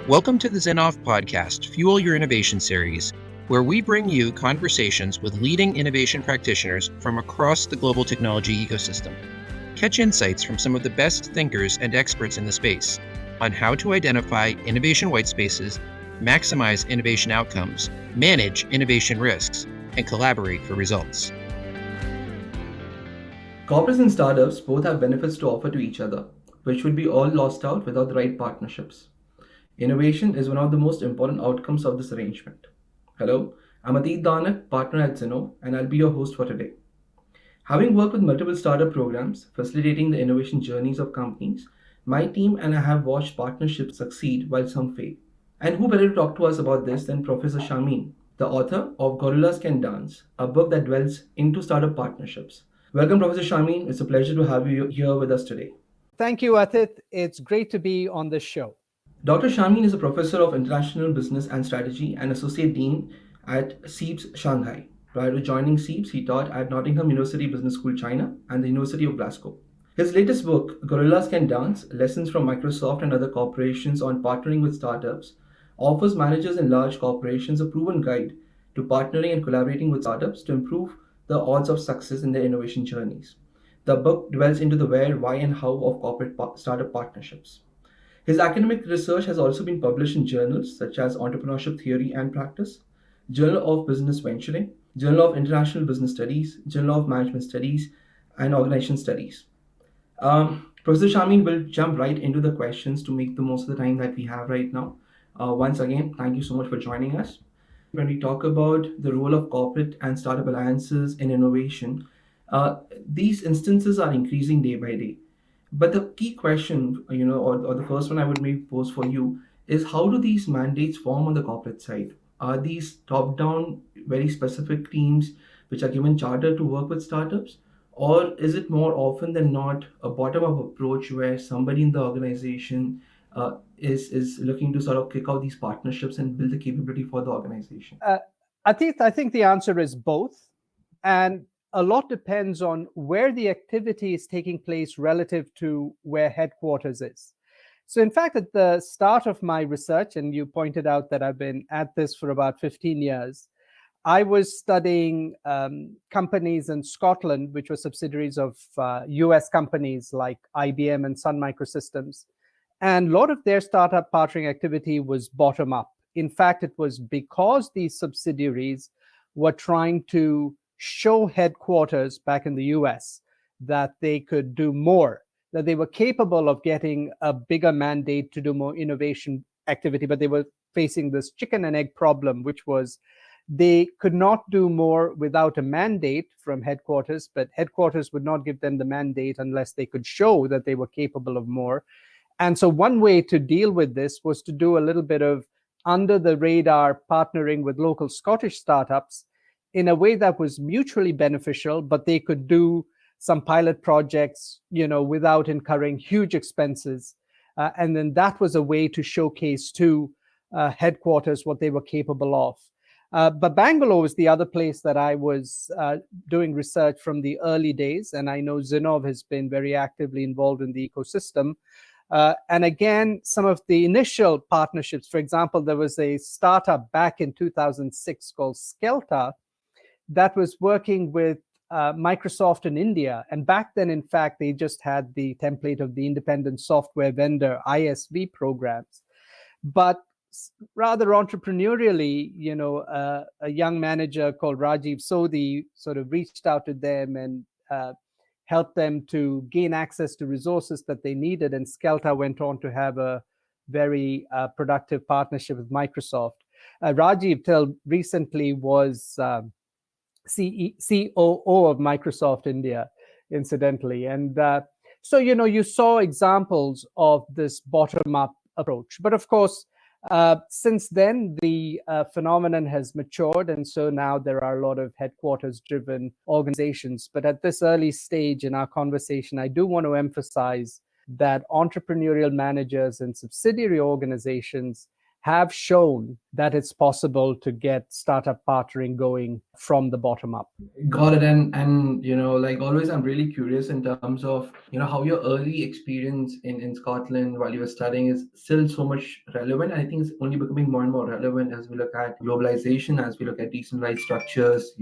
Welcome to the Zinnov podcast, Fuel Your Innovation series, where we bring you conversations with leading innovation practitioners from across the global technology ecosystem. Catch insights from some of the best thinkers and experts in the space on how to identify innovation white spaces, maximize innovation outcomes, manage innovation risks, and collaborate for results. Corporates and startups both have benefits to offer to each other, which would be all lost out without the right partnerships. Innovation is one of the most important outcomes of this arrangement. Hello, I'm Atit Danak, partner at Zinnov, and I'll be your host for today. Having worked with multiple startup programs facilitating the innovation journeys of companies, my team and I have watched partnerships succeed while some fail. And who better to talk to us about this than Professor Shameen, the author of Gorillas Can Dance, a book that dwells into startup partnerships. Welcome, Professor Shameen. It's a pleasure to have you here with us today. Thank you, Atit. It's great to be on this show. Dr. Shameen is a professor of international business and strategy and associate dean at SEEPS Shanghai. Prior to joining SEEPS, he taught at Nottingham University Business School, China, and the University of Glasgow. His latest book, Gorillas Can Dance: Lessons from Microsoft and Other Corporations on Partnering with Startups, offers managers in large corporations a proven guide to partnering and collaborating with startups to improve the odds of success in their innovation journeys. The book dwells into the where, why, and how of corporate startup partnerships. His academic research has also been published in journals such as Entrepreneurship Theory and Practice, Journal of Business Venturing, Journal of International Business Studies, Journal of Management Studies, and Organization Studies. Professor Shameen will jump right into the questions to make the most of the time that we have right now. Once again, thank you so much for joining us. When we talk about the role of corporate and startup alliances in innovation, these instances are increasing day by day. But the key question, or the first one I would maybe pose for you is, how do these mandates form on the corporate side? Are these top-down, very specific teams which are given charter to work with startups? Or is it more often than not a bottom-up approach where somebody in the organization is looking to sort of kick out these partnerships and build the capability for the organization? I think the answer is both. And a lot depends on where the activity is taking place relative to where headquarters is. So in fact, at the start of my research, and you pointed out that I've been at this for about 15 years, I was studying companies in Scotland, which were subsidiaries of US companies like IBM and Sun Microsystems. And a lot of their startup partnering activity was bottom up. In fact, it was because these subsidiaries were trying to show headquarters back in the US that they could do more, that they were capable of getting a bigger mandate to do more innovation activity, but they were facing this chicken and egg problem, which was they could not do more without a mandate from headquarters, but headquarters would not give them the mandate unless they could show that they were capable of more. And so one way to deal with this was to do a little bit of under the radar partnering with local Scottish startups in a way that was mutually beneficial, but they could do some pilot projects, without incurring huge expenses. And then that was a way to showcase to headquarters what they were capable of. But Bangalore was the other place that I was doing research from the early days. And I know Zinnov has been very actively involved in the ecosystem. And again, some of the initial partnerships, for example, there was a startup back in 2006 called Skelta that was working with Microsoft in India. And back then, in fact, they just had the template of the independent software vendor ISV programs. But rather entrepreneurially, a young manager called Rajiv Sodhi sort of reached out to them and helped them to gain access to resources that they needed. And Skelta went on to have a very productive partnership with Microsoft. Rajiv, till recently, was COO of Microsoft India, incidentally. And so, you saw examples of this bottom-up approach. But of course, since then, the phenomenon has matured. And so now there are a lot of headquarters-driven organizations. But at this early stage in our conversation, I do want to emphasize that entrepreneurial managers and subsidiary organizations have shown that it's possible to get startup partnering going from the bottom up. Got it. And like always, I'm really curious in terms of how your early experience in Scotland while you were studying is still so much relevant. I think it's only becoming more and more relevant as we look at globalization, as we look at decentralized structures,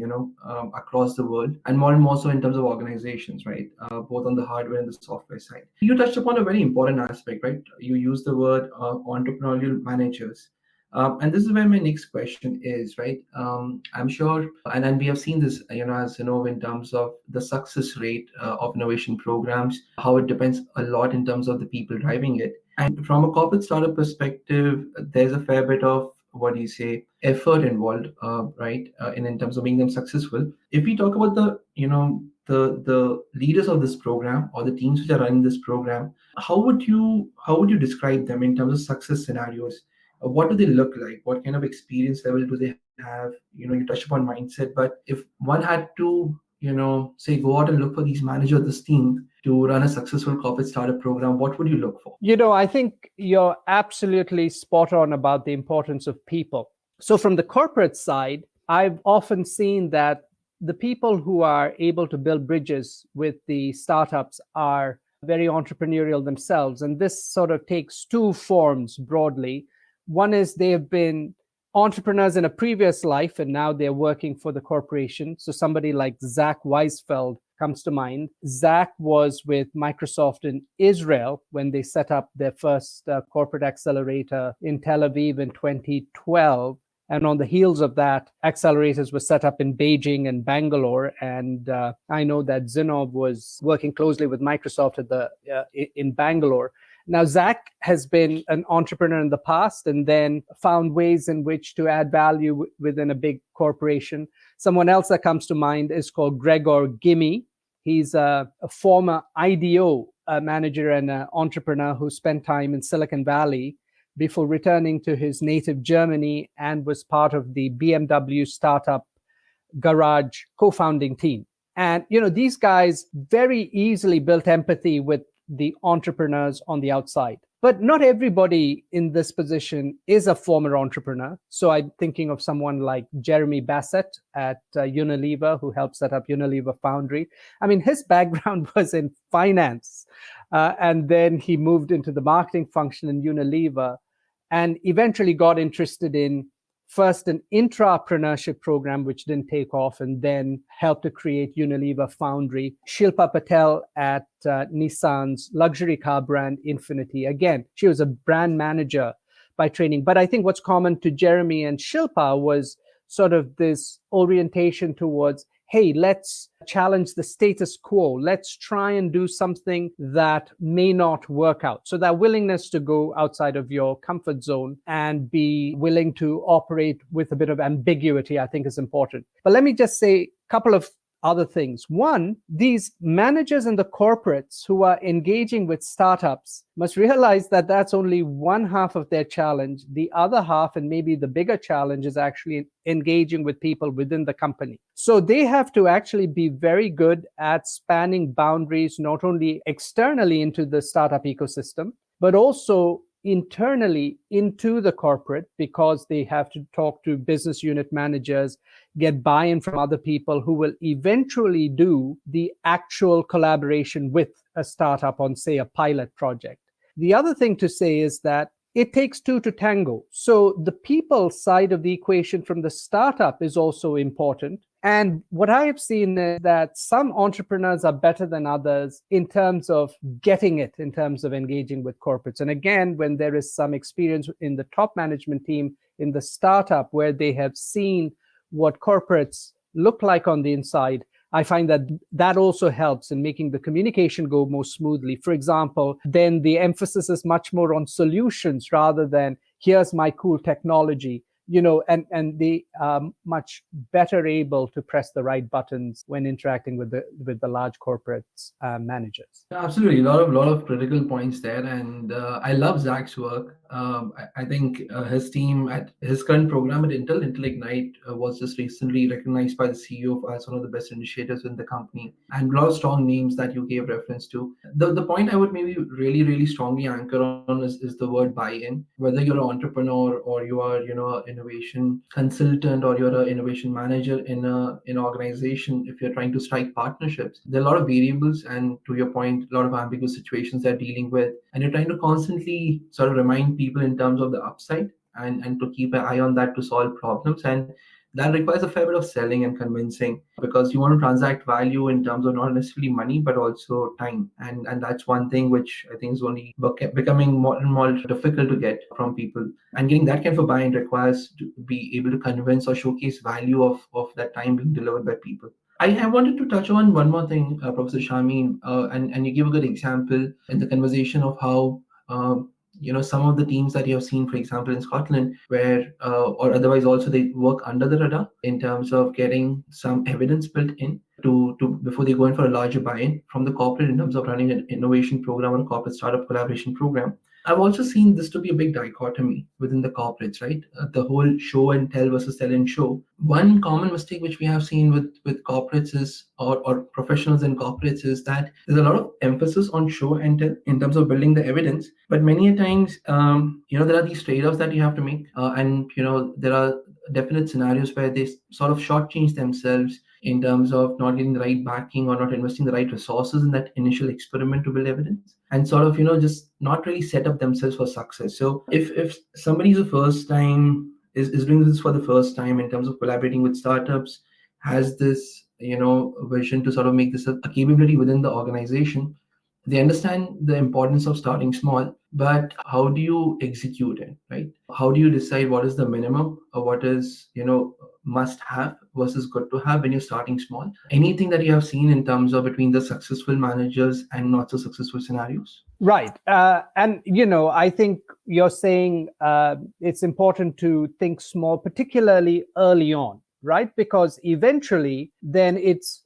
across the world, and more so in terms of organizations, right? Both on the hardware and the software side. You touched upon a very important aspect, right? You used the word entrepreneurial managers. And this is where my next question is, right? I'm sure, and we have seen this, as in terms of the success rate of innovation programs, how it depends a lot in terms of the people driving it. And from a corporate startup perspective, there's a fair bit of what do you say effort involved, right? In terms of making them successful. If we talk about the leaders of this program or the teams which are running this program, how would you describe them in terms of success scenarios? What do they look like? What kind of experience level do they have? You touched upon mindset, but if one had to, say go out and look for these managers of this team to run a successful corporate startup program, what would you look for? I think you're absolutely spot on about the importance of people. So from the corporate side, I've often seen that the people who are able to build bridges with the startups are very entrepreneurial themselves. And this sort of takes two forms broadly. One is they have been entrepreneurs in a previous life and now they're working for the corporation. So somebody like Zach Weisfeld comes to mind. Zach was with Microsoft in Israel when they set up their first corporate accelerator in Tel Aviv in 2012. And on the heels of that, accelerators were set up in Beijing and Bangalore. And I know that Zinnov was working closely with Microsoft in Bangalore. Now, Zach has been an entrepreneur in the past and then found ways in which to add value within a big corporation. Someone else that comes to mind is called Gregor Gimme. He's a former IDO manager and an entrepreneur who spent time in Silicon Valley before returning to his native Germany and was part of the BMW startup garage co-founding team. And, these guys very easily built empathy with the entrepreneurs on the outside. But not everybody in this position is a former entrepreneur. So I'm thinking of someone like Jeremy Bassett at Unilever, who helped set up Unilever Foundry. I mean, his background was in finance. And then he moved into the marketing function in Unilever and eventually got interested in first an intrapreneurship program, which didn't take off, and then helped to create Unilever Foundry. Shilpa Patel at Nissan's luxury car brand Infinity. Again, she was a brand manager by training. But I think what's common to Jeremy and Shilpa was sort of this orientation towards, hey, let's challenge the status quo. Let's try and do something that may not work out. So that willingness to go outside of your comfort zone and be willing to operate with a bit of ambiguity, I think is important. But let me just say a couple of other things. One, these managers and the corporates who are engaging with startups must realize that that's only one half of their challenge. The other half, and maybe the bigger challenge, is actually engaging with people within the company. So they have to actually be very good at spanning boundaries, not only externally into the startup ecosystem, but also internally into the corporate, because they have to talk to business unit managers, get buy-in from other people who will eventually do the actual collaboration with a startup on, say, a pilot project. The other thing to say is that it takes two to tango. So the people side of the equation from the startup is also important. And what I have seen is that some entrepreneurs are better than others in terms of getting it, in terms of engaging with corporates. And again, when there is some experience in the top management team in the startup where they have seen what corporates look like on the inside, I find that that also helps in making the communication go more smoothly. For example, then the emphasis is much more on solutions rather than here's my cool technology. And they are much better able to press the right buttons when interacting with the large corporates managers. Absolutely, a lot of critical points there, and I love Zach's work. I think his team at his current program at Intel Ignite, was just recently recognized by the CEO as one of the best initiatives in the company, and a lot of strong names that you gave reference to. The point I would maybe really strongly anchor on is the word buy-in. Whether you're an entrepreneur or you are, an innovation consultant or you're an innovation manager in an organization, if you're trying to strike partnerships, there are a lot of variables, and to your point, a lot of ambiguous situations they're dealing with, and you're trying to constantly sort of remind people in terms of the upside, and to keep an eye on that to solve problems. And that requires a fair bit of selling and convincing, because you want to transact value in terms of not necessarily money but also time, and that's one thing which I think is only becoming more and more difficult to get from people. And getting that kind of buy-in requires to be able to convince or showcase value of that time being delivered by people. I wanted to touch on one more thing, Professor Shameen, and you gave a good example in the conversation of how some of the teams that you have seen, for example, in Scotland, where or otherwise also they work under the radar in terms of getting some evidence built in to before they go in for a larger buy-in from the corporate in terms of running an innovation program or a corporate startup collaboration program. I've also seen this to be a big dichotomy within the corporates, right? The whole show and tell versus tell and show. One common mistake which we have seen with corporates is, or professionals in corporates, is that there's a lot of emphasis on show and tell in terms of building the evidence. But many a times, there are these trade-offs that you have to make, and there are definite scenarios where they sort of shortchange themselves in terms of not getting the right backing or not investing the right resources in that initial experiment to build evidence, and sort of just not really set up themselves for success. So if somebody's the first time is doing this for the first time in terms of collaborating with startups, has this vision to sort of make this a capability within the organization, they understand the importance of starting small, but how do you execute it, right? How do you decide what is the minimum or what is must have versus good to have when you're starting small? Anything that you have seen in terms of between the successful managers and not so successful scenarios? Right. And I think you're saying it's important to think small, particularly early on, right? Because eventually then it's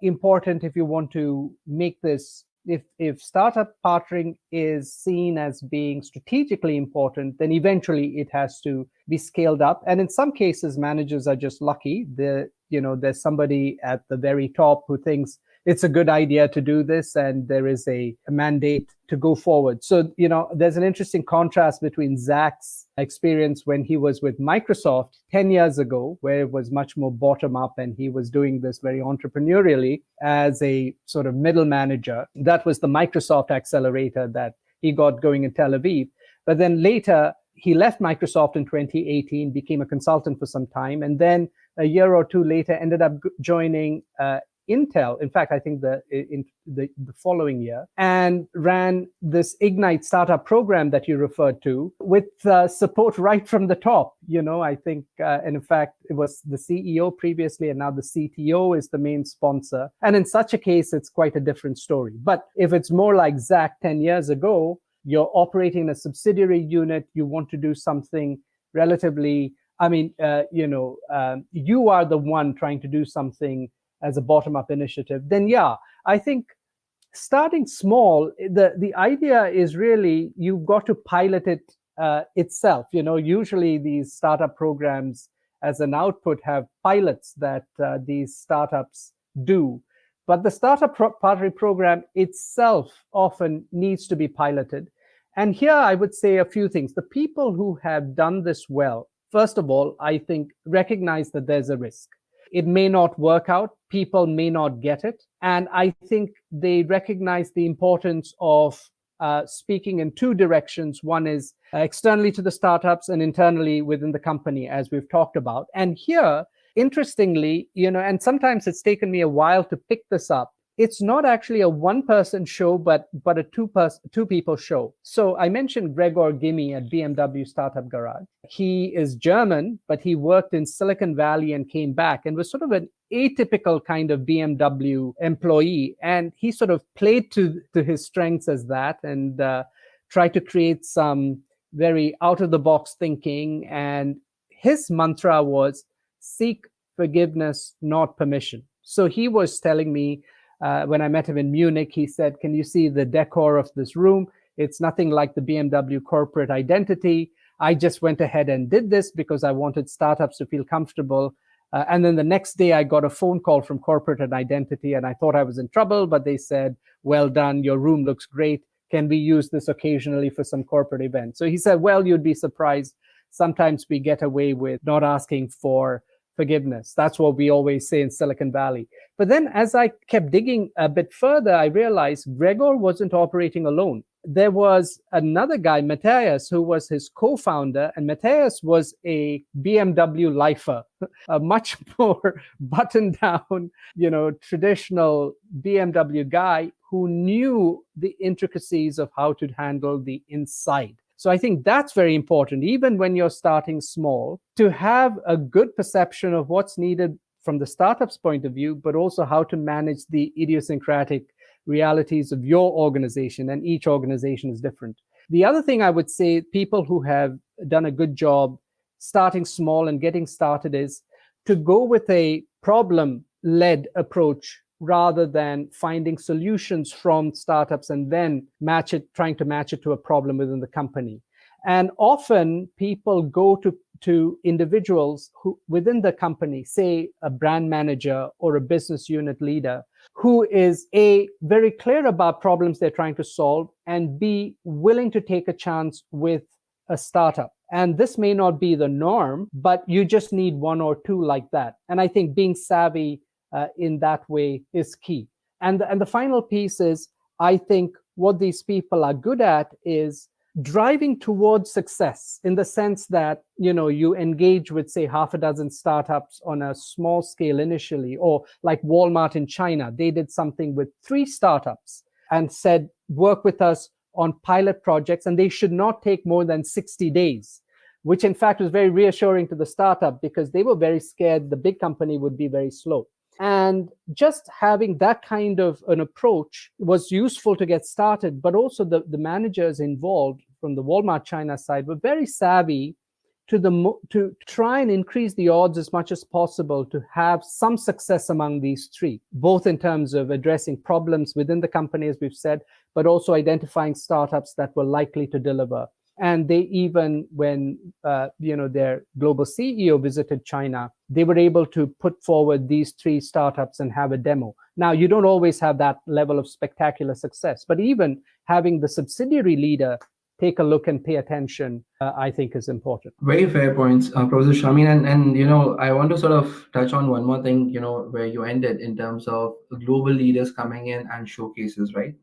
important, if you want to make this, if startup partnering is seen as being strategically important, then eventually it has to be scaled up. And in some cases, managers are just lucky. There's somebody at the very top who thinks it's a good idea to do this, and there is a mandate to go forward. So, there's an interesting contrast between Zach's experience when he was with Microsoft 10 years ago, where it was much more bottom up and he was doing this very entrepreneurially as a sort of middle manager. That was the Microsoft accelerator that he got going in Tel Aviv. But then later, he left Microsoft in 2018, became a consultant for some time, and then a year or two later ended up joining Intel, in fact, I think the following year, and ran this Ignite startup program that you referred to with support right from the top. I think, and in fact, it was the CEO previously, and now the CTO is the main sponsor. And in such a case, it's quite a different story. But if it's more like Zach 10 years ago, you're operating a subsidiary unit, you want to do something relatively, you are the one trying to do something as a bottom-up initiative, then yeah, I think starting small, the idea is really you've got to pilot it itself. Usually these startup programs as an output have pilots that these startups do. But the startup partnering program itself often needs to be piloted. And here I would say a few things. The people who have done this well, first of all, I think recognize that there's a risk. It may not work out. People may not get it. And I think they recognize the importance of speaking in two directions. One is externally to the startups and internally within the company, as we've talked about. And here, interestingly, and sometimes it's taken me a while to pick this up, it's not actually a one-person show, but a two-people show. So I mentioned Gregor Gimme at BMW Startup Garage. He is German, but he worked in Silicon Valley and came back and was sort of an atypical kind of BMW employee. And he sort of played to his strengths as that and tried to create some very out-of-the-box thinking. And his mantra was seek forgiveness, not permission. So he was telling me, when I met him in Munich, he said, can you see the decor of this room? It's nothing like the BMW corporate identity. I just went ahead and did this because I wanted startups to feel comfortable. And then the next day I got a phone call from corporate and identity, and I thought I was in trouble, but they said, well done, your room looks great. Can we use this occasionally for some corporate event? So he said, well, you'd be surprised. Sometimes we get away with not asking for forgiveness. That's what we always say in Silicon Valley. But then as I kept digging a bit further, I realized Gregor wasn't operating alone. There was another guy, Matthias, who was his co-founder, and Matthias was a BMW lifer, a much more buttoned down, traditional BMW guy who knew the intricacies of how to handle the inside. So I think that's very important, even when you're starting small, to have a good perception of what's needed from the startup's point of view, but also how to manage the idiosyncratic realities of your organization, and each organization is different. The other thing I would say, people who have done a good job starting small and getting started, is to go with a problem-led approach rather than finding solutions from startups and then trying to match it to a problem within the company. And often people go to individuals who within the company, say a brand manager or a business unit leader, who is A, very clear about problems they're trying to solve, and B, willing to take a chance with a startup. And this may not be the norm, but you just need one or two like that. And I think being savvy in that way is key. And the final piece is, I think what these people are good at is driving towards success, in the sense that, you engage with, say, half a dozen startups on a small scale initially, or like Walmart in China, they did something with 3 startups and said, work with us on pilot projects, and they should not take more than 60 days, which in fact was very reassuring to the startup, because they were very scared the big company would be very slow. And just having that kind of an approach was useful to get started. But also the managers involved from the Walmart China side were very savvy to try and increase the odds as much as possible to have some success among these 3, both in terms of addressing problems within the company, as we've said, but also identifying startups that were likely to deliver. And they even, when their global CEO visited China, they were able to put forward these 3 startups and have a demo. Now, you don't always have that level of spectacular success, but even having the subsidiary leader take a look and pay attention, I think is important. Very fair points, Professor Shameen. And I want to sort of touch on one more thing, where you ended, in terms of global leaders coming in and showcases, right?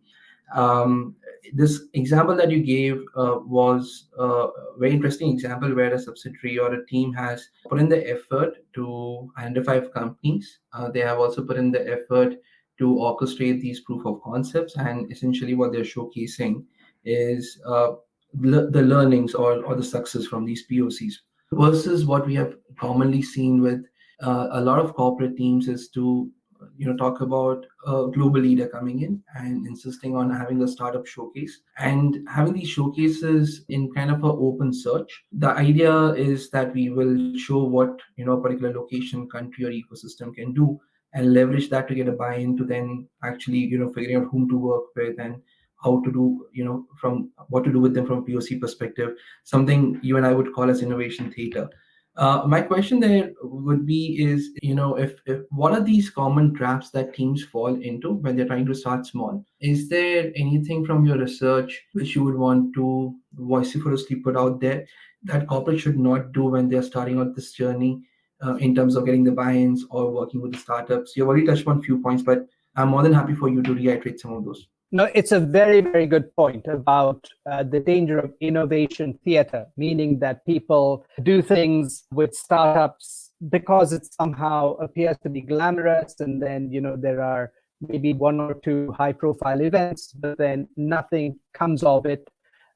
This example that you gave was a very interesting example, where a subsidiary or a team has put in the effort to identify companies. They have also put in the effort to orchestrate these proof of concepts, and essentially what they're showcasing is the learnings or the success from these POCs, versus what we have commonly seen with a lot of corporate teams, is to talk about a global leader coming in and insisting on having a startup showcase, and having these showcases in kind of an open search. The idea is that we will show what a particular location, country, or ecosystem can do, and leverage that to get a buy-in to then actually figuring out whom to work with, and how to do from what to do with them from a POC perspective, something you and I would call as innovation theater. My question there would be is, if what are these common traps that teams fall into when they're trying to start small? Is there anything from your research which you would want to vociferously put out there that corporate should not do when they're starting out this journey, in terms of getting the buy-ins or working with the startups? You've already touched on a few points, but I'm more than happy for you to reiterate some of those. No, it's a very, very good point about the danger of innovation theater, meaning that people do things with startups because it somehow appears to be glamorous, and then there are maybe 1 or 2 high-profile events, but then nothing comes of it.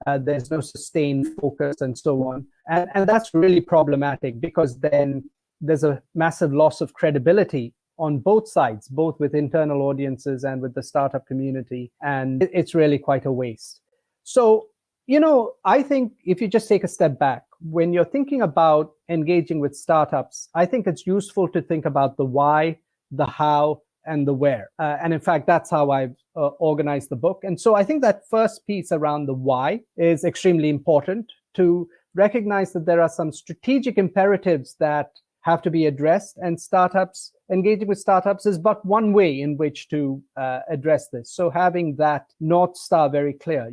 There's no sustained focus and so on, and that's really problematic, because then there's a massive loss of credibility on both sides, both with internal audiences and with the startup community. And it's really quite a waste. So, I think if you just take a step back, when you're thinking about engaging with startups, I think it's useful to think about the why, the how, and the where. And in fact, that's how I've organized the book. And so I think that first piece around the why is extremely important, to recognize that there are some strategic imperatives that have to be addressed, and engaging with startups is but one way in which to address this. So having that North Star very clear,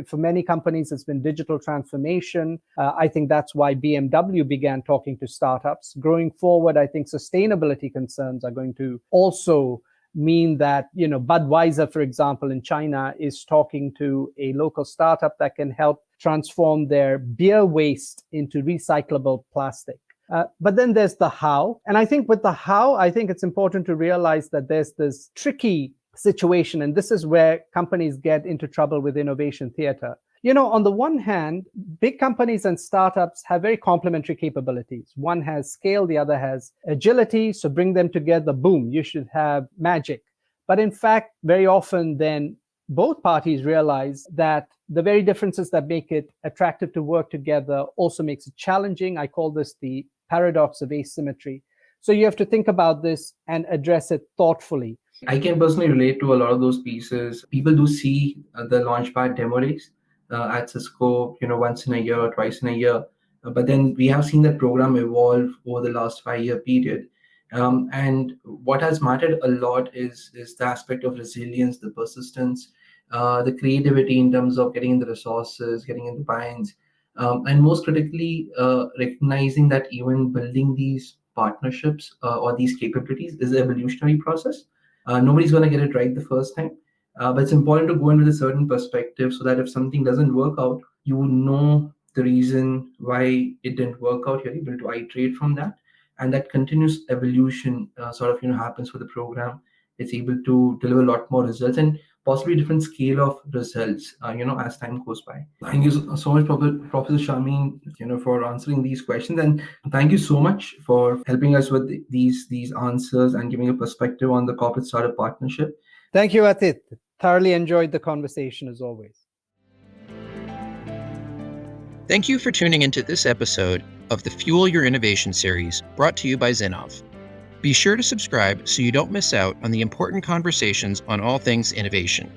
for many companies, it's been digital transformation. I think that's why BMW began talking to startups. Growing forward, I think sustainability concerns are going to also mean that, Budweiser, for example, in China is talking to a local startup that can help transform their beer waste into recyclable plastic. But then there's the how. And I think with the how, I think it's important to realize that there's this tricky situation. And this is where companies get into trouble with innovation theater. On the one hand, big companies and startups have very complementary capabilities. One has scale, the other has agility. So bring them together, boom, you should have magic. But in fact, very often then both parties realize that the very differences that make it attractive to work together also makes it challenging. I call this the paradox of asymmetry. So you have to think about this and address it thoughtfully. I can personally relate to a lot of those pieces. People do see the Launchpad demo days at Cisco, once in a year or twice in a year. But then we have seen that program evolve over the last 5-year period. And what has mattered a lot is the aspect of resilience, the persistence, the creativity in terms of getting in the resources, getting in the binds, and most critically, recognizing that even building these partnerships or these capabilities is an evolutionary process. Nobody's going to get it right the first time, but it's important to go in with a certain perspective so that if something doesn't work out, you know the reason why it didn't work out. You're able to iterate from that, and that continuous evolution happens for the program. It's able to deliver a lot more results and possibly different scale of results, as time goes by. Thank you so much, Professor Shameen, for answering these questions. And thank you so much for helping us with these answers and giving a perspective on the corporate startup partnership. Thank you, Atit. Thoroughly enjoyed the conversation as always. Thank you for tuning into this episode of the Fuel Your Innovation series, brought to you by Zinnov. Be sure to subscribe so you don't miss out on the important conversations on all things innovation.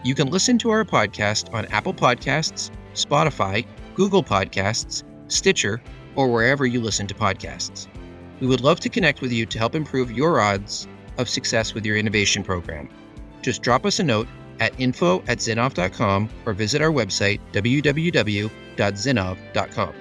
You can listen to our podcast on Apple Podcasts, Spotify, Google Podcasts, Stitcher, or wherever you listen to podcasts. We would love to connect with you to help improve your odds of success with your innovation program. Just drop us a note at info@zinnov.com or visit our website, www.zinnov.com.